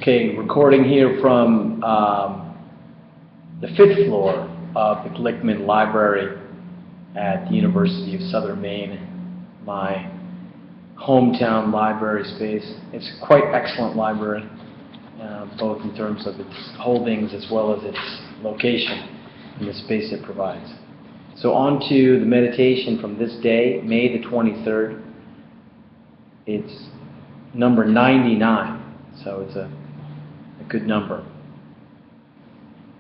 Okay, recording here from the 5th floor of the Glickman Library at the University of Southern Maine, my hometown library space. It's a quite excellent library, both in terms of its holdings as well as its location and the space it provides. So on to the meditation from this day, May the 23rd. It's number 99, so it's a good number.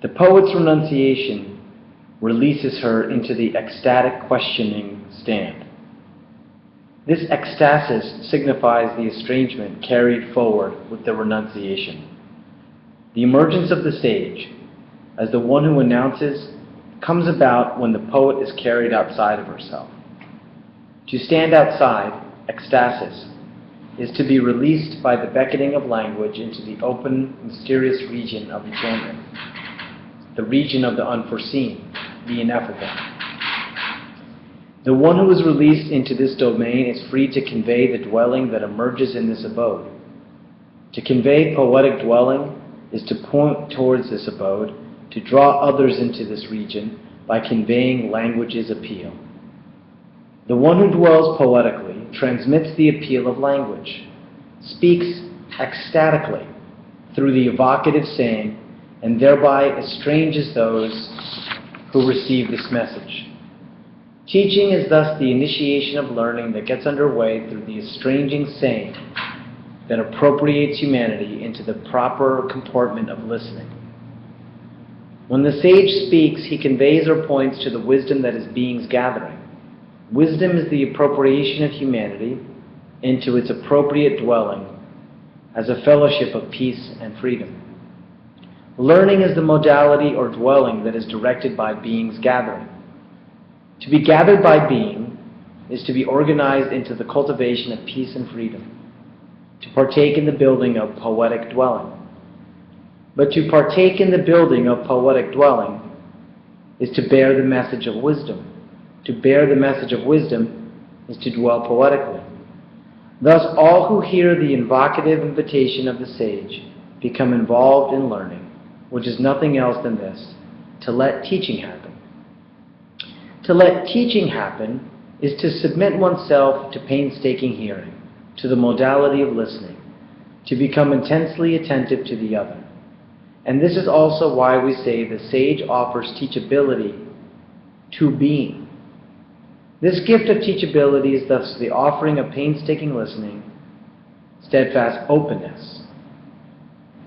The poet's renunciation releases her into the ecstatic questioning stand. This ecstasis signifies the estrangement carried forward with the renunciation. The emergence of the sage, as the one who announces, comes about when the poet is carried outside of herself. To stand outside, ecstasis, is to be released by the beckoning of language into the open, mysterious region of enchantment, the region of the unforeseen, the ineffable. The one who is released into this domain is free to convey the dwelling that emerges in this abode. To convey poetic dwelling is to point towards this abode, to draw others into this region by conveying language's appeal. The one who dwells poetically transmits the appeal of language, speaks ecstatically through the evocative saying, and thereby estranges those who receive this message. Teaching is thus the initiation of learning that gets underway through the estranging saying that appropriates humanity into the proper compartment of listening. When the sage speaks, he conveys or points to the wisdom that is being's gathering. Wisdom is the appropriation of humanity into its appropriate dwelling as a fellowship of peace and freedom. Learning is the modality or dwelling that is directed by being's gathering. To be gathered by being is to be organized into the cultivation of peace and freedom, to partake in the building of poetic dwelling. But to partake in the building of poetic dwelling is to bear the message of wisdom. To bear the message of wisdom is to dwell poetically. Thus, all who hear the invocative invitation of the sage become involved in learning, which is nothing else than this: to let teaching happen. To let teaching happen is to submit oneself to painstaking hearing, to the modality of listening, to become intensely attentive to the other. And this is also why we say the sage offers teachability to being. This gift of teachability is thus the offering of painstaking listening, steadfast openness.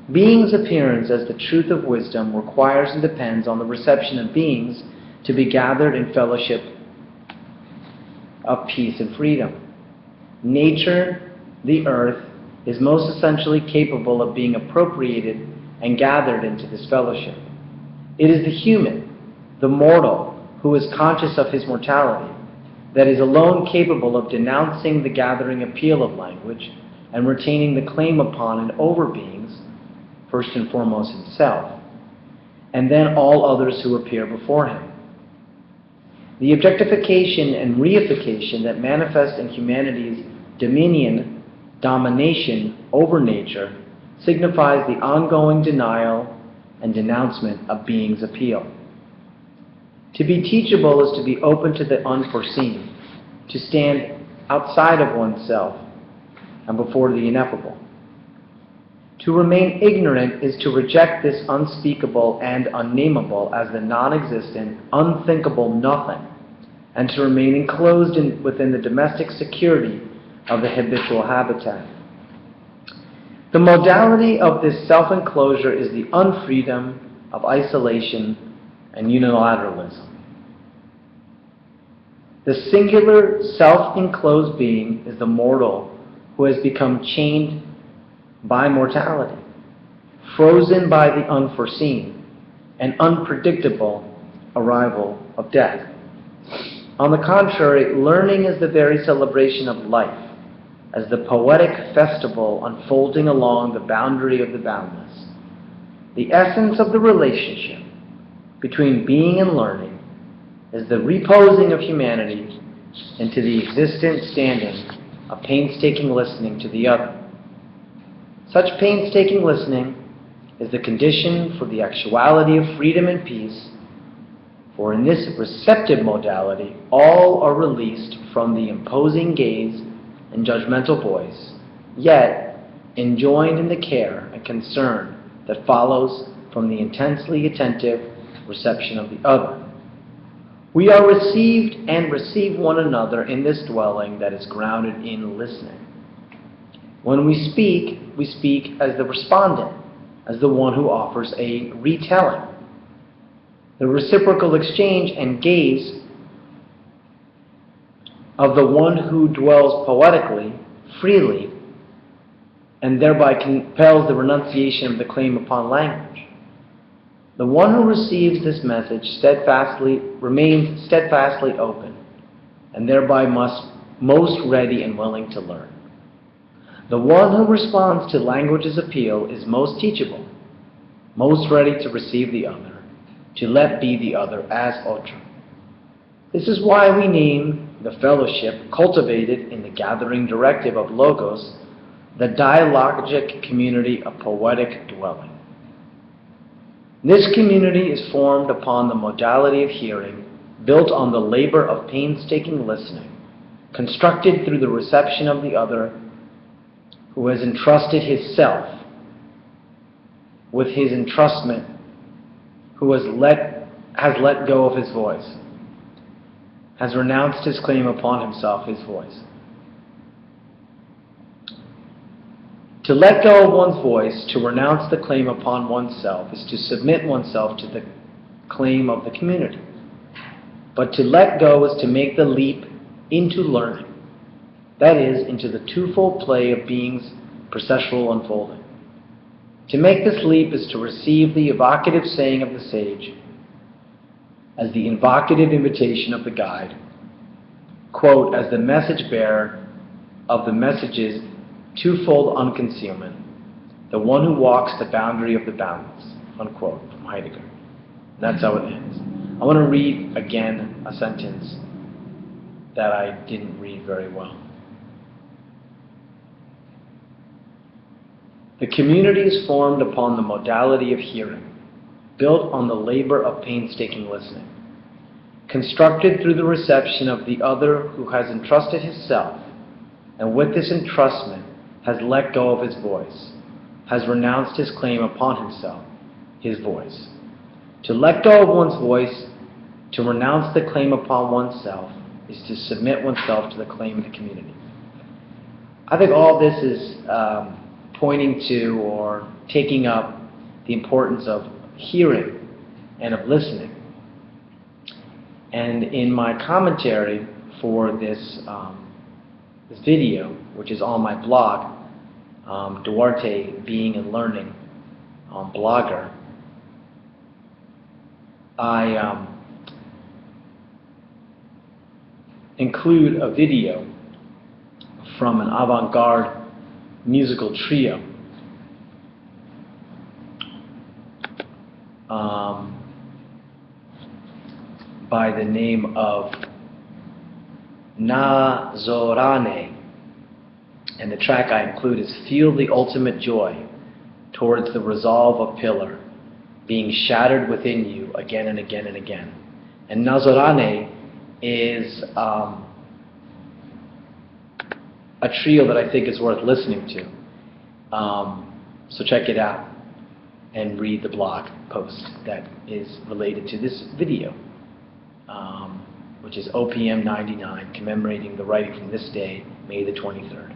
Being's appearance as the truth of wisdom requires and depends on the reception of beings to be gathered in fellowship of peace and freedom. Nature, the earth, is most essentially capable of being appropriated and gathered into this fellowship. It is the human, the mortal, who is conscious of his mortality, that is alone capable of denouncing the gathering appeal of language and retaining the claim upon and over beings, first and foremost himself, and then all others who appear before him. The objectification and reification that manifest in humanity's dominion, domination over nature, signifies the ongoing denial and denouncement of being's appeal. To be teachable is to be open to the unforeseen, to stand outside of oneself and before the ineffable. To remain ignorant is to reject this unspeakable and unnameable as the non-existent, unthinkable nothing, and to remain enclosed within the domestic security of the habitual habitat. The modality of this self-enclosure is the unfreedom of isolation and unilateralism. The singular self-enclosed being is the mortal who has become chained by mortality, frozen by the unforeseen and unpredictable arrival of death. On the contrary, learning is the very celebration of life, as the poetic festival unfolding along the boundary of the boundless. The essence of the relationship between being and learning is the reposing of humanity into the existent standing of painstaking listening to the other. Such painstaking listening is the condition for the actuality of freedom and peace, for in this receptive modality, all are released from the imposing gaze and judgmental voice, yet enjoined in the care and concern that follows from the intensely attentive reception of the other. We are received and receive one another in this dwelling that is grounded in listening. When we speak as the respondent, as the one who offers a retelling. The reciprocal exchange and gaze of the one who dwells poetically, freely, and thereby compels the renunciation of the claim upon language. The one who receives this message remains steadfastly open, and thereby most ready and willing to learn. The one who responds to language's appeal is most teachable, most ready to receive the other, to let be the other as autre. This is why we name the fellowship cultivated in the gathering directive of Logos the dialogic community of poetic dwelling. This community is formed upon the modality of hearing, built on the labor of painstaking listening, constructed through the reception of the other who has entrusted his self with his entrustment, who has let go of his voice, has renounced his claim upon himself, his voice. To let go of one's voice, to renounce the claim upon oneself, is to submit oneself to the claim of the community. But to let go is to make the leap into learning, that is, into the twofold play of being's processual unfolding. To make this leap is to receive the evocative saying of the sage as the invocative invitation of the guide, quote, as the message bearer of the message's twofold unconcealment, the one who walks the boundary of the boundless, unquote, from Heidegger. And that's how it ends. I want to read again a sentence that I didn't read very well. The community is formed upon the modality of hearing, built on the labor of painstaking listening, constructed through the reception of the other who has entrusted his self, and with this entrustment has let go of his voice, has renounced his claim upon himself, his voice. To let go of one's voice, to renounce the claim upon oneself, is to submit oneself to the claim of the community. I think all this is pointing to or taking up the importance of hearing and of listening. And in my commentary for this video, which is on my blog, Duarte Being and Learning Blogger, I include a video from an avant-garde musical trio by the name of Nazorane, and the track I include is Feel the Ultimate Joy Towards the Resolve of Pillar Being Shattered Within You Again and Again and Again. And Nazorane is a trio that I think is worth listening to. So check it out and read the blog post that is related to this video, which is OPM 99, commemorating the writing from this day, May the 23rd.